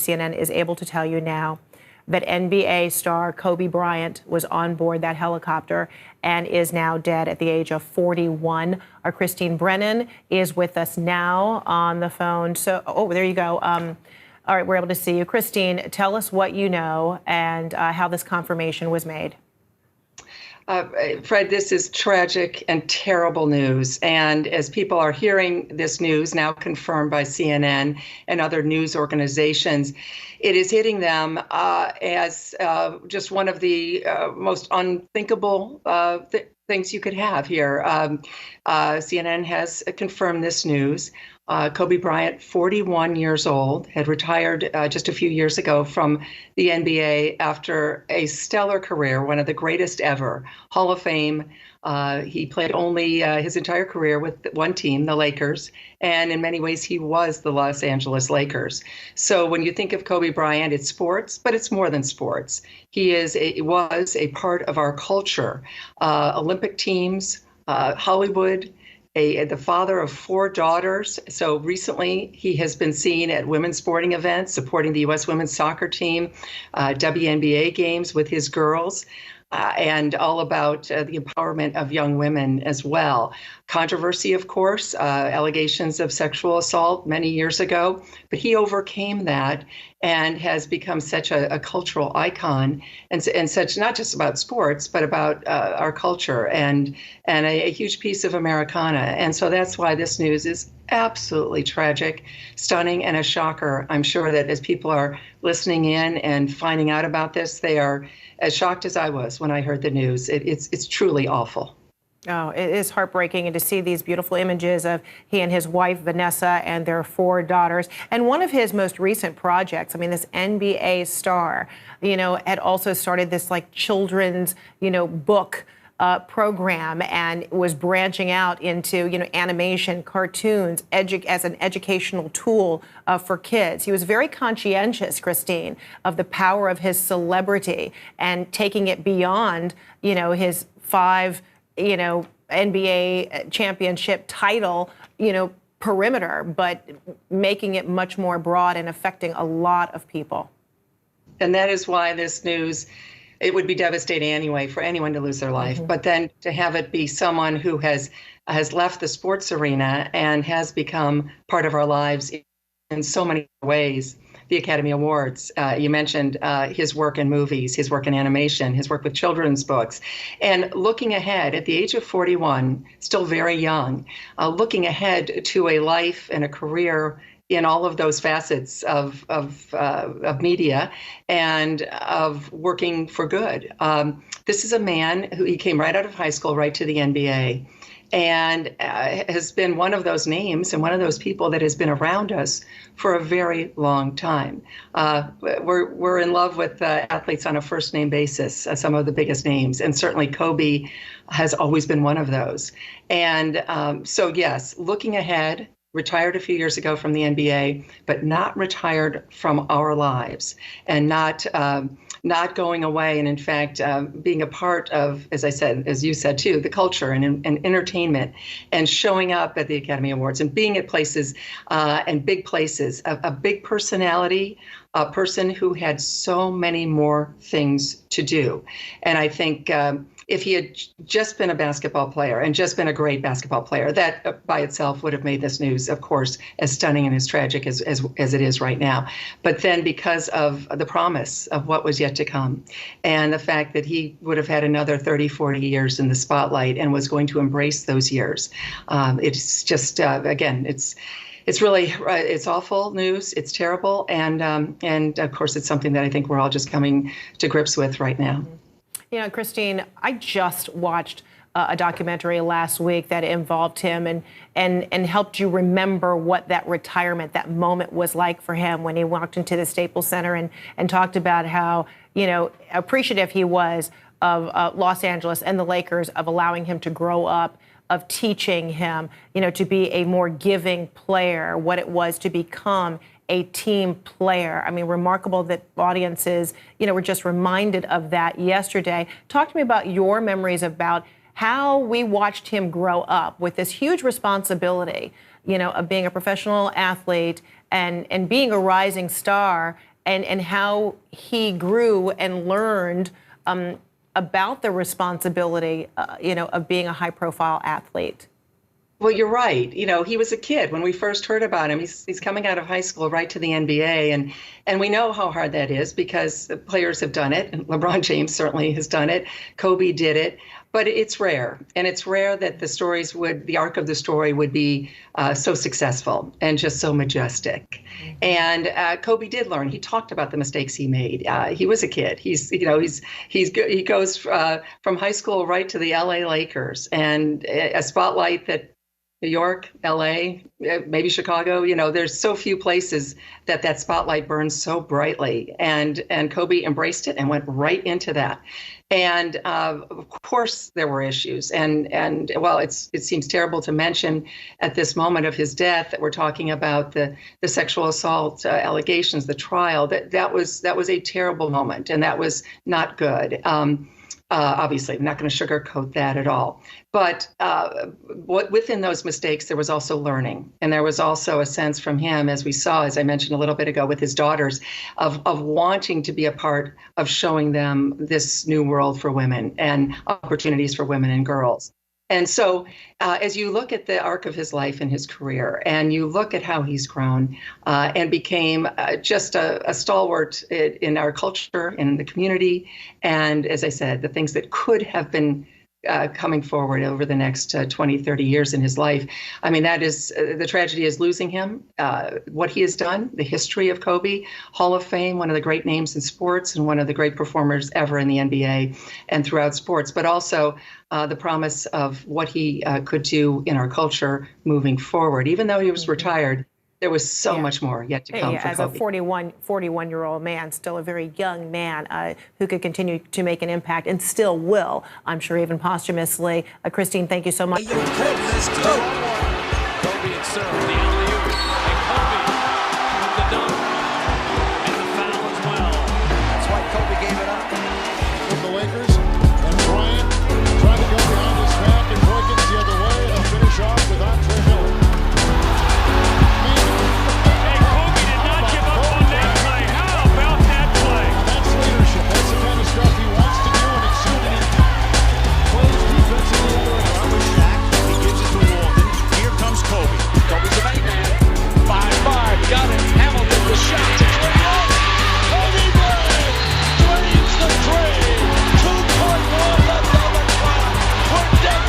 CNN is able to tell you now that NBA star Kobe Bryant was on board that helicopter and is now dead at the age of 41. Our Christine Brennan is with us now on the phone. So, there you go. All right, we're able to see you. Christine, tell us what you know and how this confirmation was made. Fred, this is tragic and terrible news. And as people are hearing this news, now confirmed by CNN and other news organizations, it is hitting them as just one of the most unthinkable things you could have here. CNN has confirmed this news. Kobe Bryant, 41 years old, had retired just a few years ago from the NBA after a stellar career, one of the greatest ever, Hall of Fame. He played only his entire career with one team, the Lakers, and in many ways he was the Los Angeles Lakers. So when you think of Kobe Bryant, it's sports, but it's more than sports. He was a part of our culture, Olympic teams, Hollywood, the father of 4 daughters. So recently he has been seen at women's sporting events, supporting the U.S. women's soccer team, WNBA games with his girls, and all about the empowerment of young women as well. Controversy, of course, allegations of sexual assault many years ago, but he overcame that and has become such a cultural icon and such, not just about sports, but about our culture and a huge piece of Americana. And so that's why this news is absolutely tragic, stunning, and a shocker. I'm sure that as people are listening in and finding out about this, they are as shocked as I was when I heard the news. It's truly awful. Oh, it is heartbreaking, and to see these beautiful images of he and his wife, Vanessa, and their 4 daughters. And one of his most recent projects, I mean, this NBA star, had also started this children's, book program and was branching out into, animation, cartoons, as an educational tool for kids. He was very conscientious, Christine, of the power of his celebrity and taking it beyond, his 5 NBA championship title, perimeter, but making it much more broad and affecting a lot of people. And that is why this news, it would be devastating anyway for anyone to lose their life. Mm-hmm. But then to have it be someone who has left the sports arena and has become part of our lives in so many ways. The Academy Awards. You mentioned his work in movies, his work in animation, his work with children's books. And looking ahead at the age of 41, still very young, looking ahead to a life and a career in all of those facets of media and of working for good. This is a man who he came right out of high school, right to the NBA, and has been one of those names and one of those people that has been around us for a very long time. We're in love with athletes on a first name basis, some of the biggest names, and certainly Kobe has always been one of those. And so yes, looking ahead, retired a few years ago from the NBA, but not retired from our lives, and not going away, and in fact being a part of, as I said, as you said too, the culture and entertainment, and showing up at the Academy Awards and being at places and big places, a big personality, a person who had so many more things to do. And I think if he had just been a basketball player and just been a great basketball player, that by itself would have made this news, of course, as stunning and as tragic as it is right now. But then because of the promise of what was yet to come and the fact that he would have had another 30, 40 years in the spotlight and was going to embrace those years, it's just, again, it's really, it's awful news. It's terrible. And of course, it's something that I think we're all just coming to grips with right now. Christine, I just watched a documentary last week that involved him and helped you remember what that retirement, that moment was like for him when he walked into the Staples Center and talked about how, appreciative he was of Los Angeles and the Lakers of allowing him to grow up, of teaching him, to be a more giving player, what it was to become a team player. I mean, remarkable that audiences, were just reminded of that yesterday. Talk to me about your memories about how we watched him grow up with this huge responsibility, of being a professional athlete and being a rising star and how he grew and learned about the responsibility, of being a high-profile athlete. Well, you're right. He was a kid when we first heard about him. He's coming out of high school right to the NBA, and we know how hard that is because players have done it, and LeBron James certainly has done it. Kobe did it, but it's rare, and it's rare that the arc of the story would be so successful and just so majestic. And Kobe did learn. He talked about the mistakes he made. He was a kid. He goes from high school right to the LA Lakers, and a spotlight that New York, LA, maybe Chicago, there's so few places that spotlight burns so brightly. And Kobe embraced it and went right into that. And of course, there were issues. And well, it seems terrible to mention at this moment of his death that we're talking about the sexual assault allegations, the trial. That was a terrible moment, and that was not good. Obviously, I'm not going to sugarcoat that at all. But within those mistakes, there was also learning. And there was also a sense from him, as we saw, as I mentioned a little bit ago with his daughters, of wanting to be a part of showing them this new world for women and opportunities for women and girls. And so as you look at the arc of his life and his career, and you look at how he's grown and became just a stalwart in our culture, in the community, and as I said, the things that could have been coming forward over the next 20, 30 years in his life. I mean, that is, the tragedy is losing him, what he has done, the history of Kobe, Hall of Fame, one of the great names in sports and one of the great performers ever in the NBA and throughout sports, but also the promise of what he could do in our culture moving forward. Even though he was retired, there was so much more yet to come for as Kobe. a 41-year-old man, still a very young man who could continue to make an impact and still will, I'm sure, even posthumously. Christine, thank you so much. Kobe and serve, the alley-oop, and Kobe with the dunk, and the foul as well. That's why Kobe gave it up. With the Lakers, and Bryant trying to go behind his back, and Perkins the other way, and they'll finish off with Andre Miller. Got it. Hamilton, the shot to Bryant. Kobe Bryant drains the three. 2.1 left on the clock. We're dead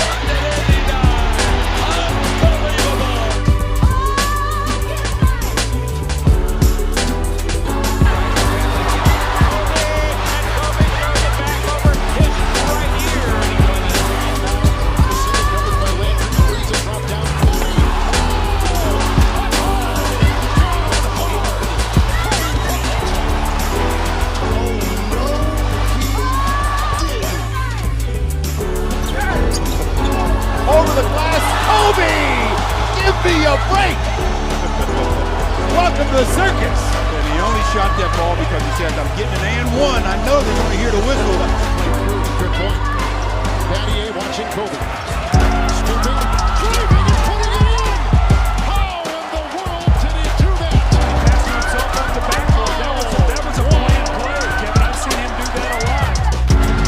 Over the glass, Kobe! Give me a break! Welcome to the circus! And he only shot that ball because he says, I'm getting an and one. I know they're going to hear the whistle. Good point. Battier watching Kobe. Scooping, driving, and putting it in! How in the world did he do that? Passing himself off the backboard. That was a brilliant play, Kevin. I've seen him do that a lot.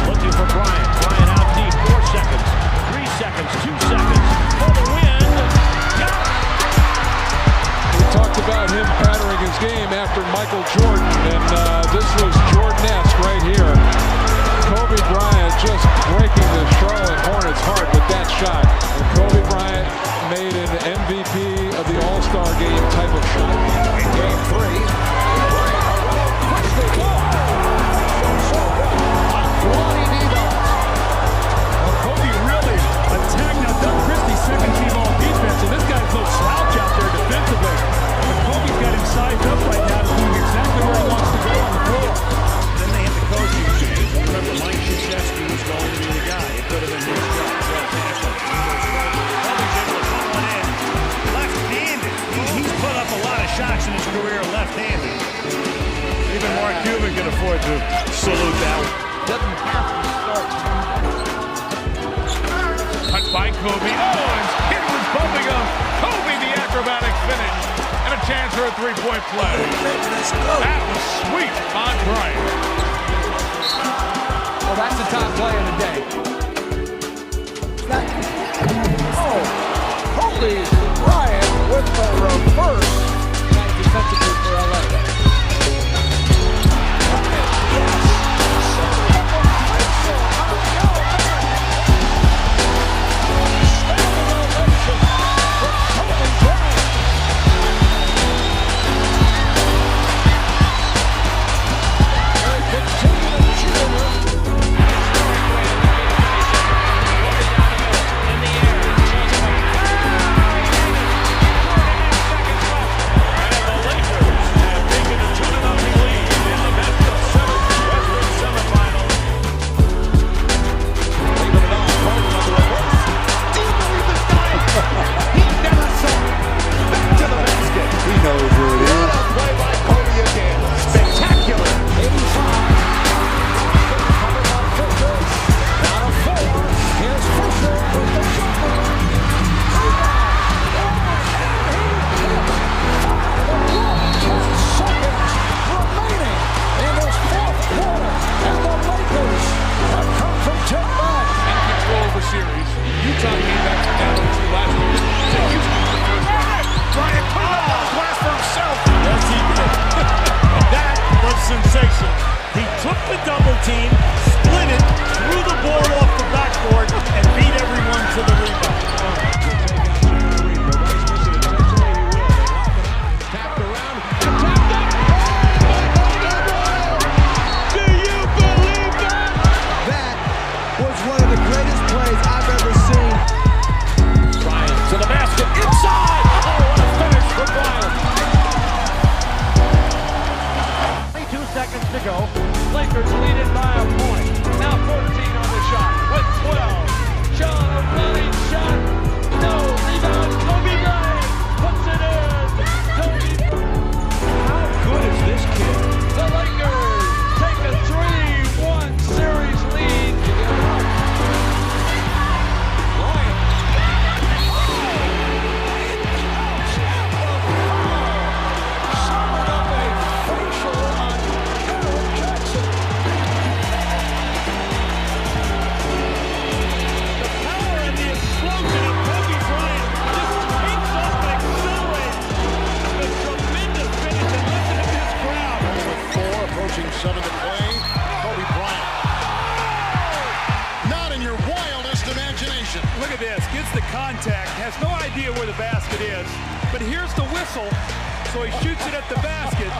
Looking for Bryant. Bryant out deep. 4 seconds. 3 seconds. 2 seconds. For the win. Got it. We talked about him pattering his game after Michael Jordan, and this was Jordan-esque right here. Kobe Bryant just breaking the Charlotte Hornets' heart with that shot. And Kobe Bryant made an MVP of the All-Star game type of shot. In game 3. Kobe really attacked. Now, Doug Christie's second team all defense, and this guy's no slouch out there defensively. But Kobe's got him sized up right now, doing exactly where he wants to go on the floor. Then they hit the coaching change. Remember, Mike Krzyzewski was going to be the guy. It could have been his job. Kobe's able to put one in. Left-handed. He's put up a lot of shots in his career left-handed. Even Mark Cuban can afford to salute that one. Doesn't have to start. Cut by Kobe. Oh, and hit with bumping him. Kobe, the acrobatic finish. And a chance for a three-point play. That was sweet on Bryant. Well, that's the top play of the day. Kobe Bryant with the reverse. Defensively for LA. Lakers lead it by a point. Now 14 on the shot with 12. John, a running shot. No rebound. Kobe Bryant puts it in. Kobe. How good is this kid? The Lakers take a 3-1 series lead. Seven to play. Kobe Bryant. Not in your wildest imagination. Look at this. Gets the contact. Has no idea where the basket is. But here's the whistle. So he shoots it at the basket.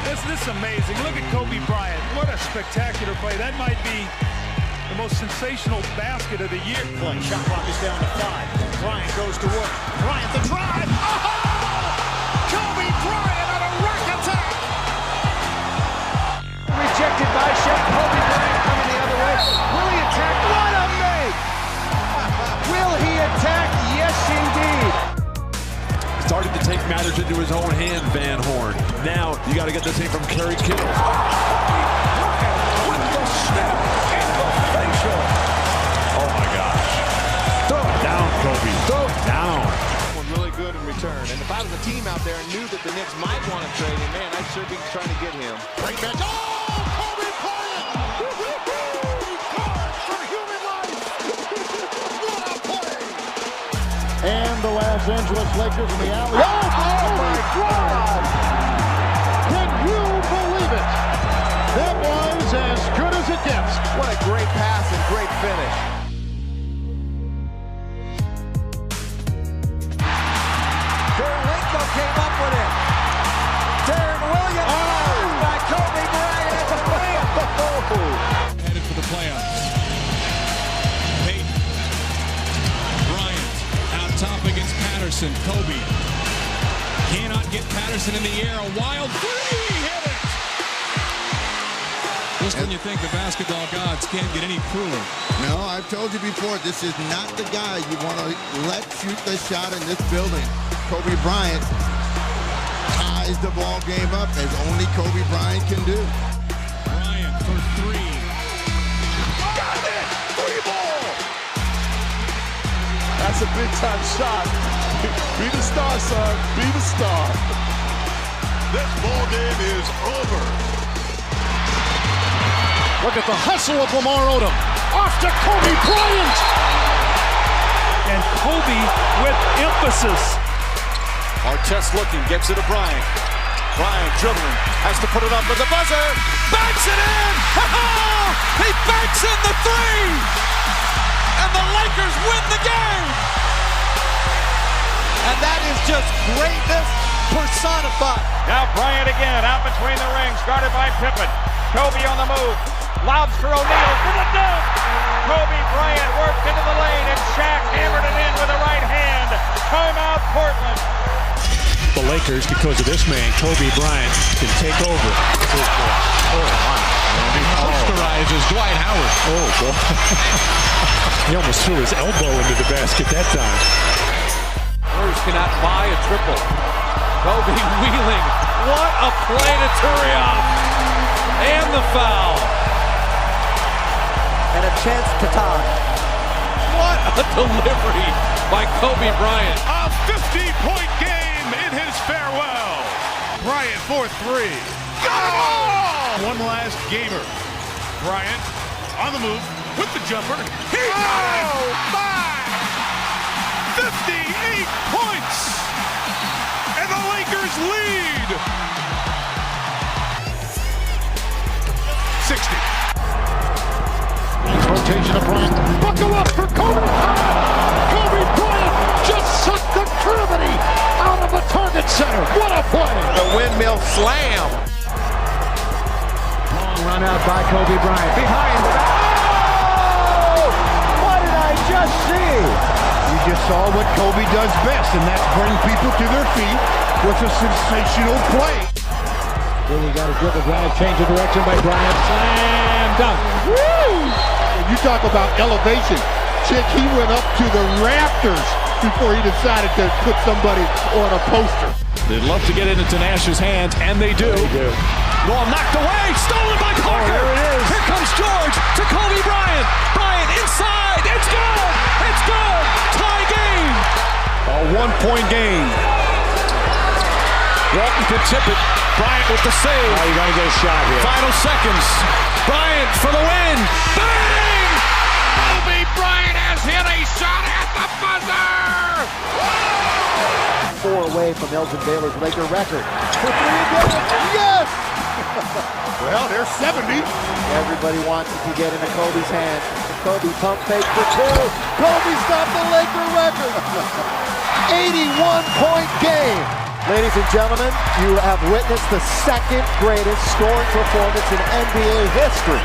This is amazing. Look at Kobe Bryant. What a spectacular play. That might be the most sensational basket of the year. Play. Shot clock is down to 5. Bryant goes to work. Bryant the drive. Oh! Kobe Bryant on a rack attack. Rejected by Shaq. Kobe Bryant coming the other way. Will he attack? What a make! Will he attack? Yes, indeed. Starting to take matters into his own hand, Van Horn. Now you got to get this thing from Kerry Kittle. With the snap and the facial. Oh my gosh. Down, Kobe. Down. Really good in return. And if I was a team out there and knew that the Knicks might want to trade him, man, I'd sure be trying to get him. Right back. Oh, Kobe Bryant! Card for human life! What a play! And the Los Angeles Lakers in the alley. Oh my God! Can you believe it? That was as good as it gets. What a great pass and great finish. Came up with it. Darren Williams by Kobe Bryant at the play. Headed for the playoffs. Peyton. Bryant out top against Patterson. Kobe cannot get Patterson in the air. A wild three. Hit it. Just when you think the basketball gods can't get any cooler. No, I've told you before, this is not the guy you want to let shoot the shot in this building. Kobe Bryant ties the ball game up as only Kobe Bryant can do. Bryant for three. Got it! 3 ball! That's a big time shot. Be the star, son. Be the star. This ball game is over. Look at the hustle of Lamar Odom. Off to Kobe Bryant. And Kobe with emphasis. Artest looking, gets it to Bryant. Bryant dribbling, has to put it up with the buzzer. Banks it in! He banks in the three! And the Lakers win the game! And that is just greatness personified. Now Bryant again, out between the rings, guarded by Pippen. Kobe on the move, lobs for O'Neal for the dunk. Kobe Bryant worked into the lane, and Shaq hammered it in with the right hand. Timeout, Portland. The Lakers, because of this man, Kobe Bryant, can take over. He posterizes Dwight Howard. Oh, boy. He almost threw his elbow into the basket that time. Warriors cannot buy a triple. Kobe wheeling. What a play to Turiaf. And the foul. And a chance to tie. What a delivery by Kobe Bryant. A 50-point game in his farewell. Bryant for three. Got it all! One last gamer. Bryant on the move with the jumper. He got it! 58 points! And the Lakers lead! 60. Rotation of Bryant. Buckle up for Kobe. Kobe Bryant just sucked the gravity out of the target center. What a play. The windmill slam. Long run out by Kobe Bryant. Behind. Oh! What did I just see? You just saw what Kobe does best, and that's bring people to their feet with a sensational play. Really got a dribble drive, change of direction by Bryant. Slam dunk. Woo! You talk about elevation. Chick, he went up to the rafters before he decided to put somebody on a poster. They'd love to get it into Nash's hands, and they do. Ball knocked away, stolen by Parker. There it is. Here comes George to Kobe Bryant. Bryant inside. It's good. It's good. Tie game. A 1-point game. Walton could tip it. Bryant with the save. Oh, you got to get a shot here. Final seconds. Bryant for the win. Bang! Kobe Bryant has hit a shot at the buzzer! 4 away from Elgin Baylor's Laker record. For three again. Yes! Well, there's 70. Everybody wants it to get into Kobe's hand. Kobe pump fake for 2. Kobe's got the Laker record. 81-point game. Ladies and gentlemen, you have witnessed the second greatest scoring performance in NBA history.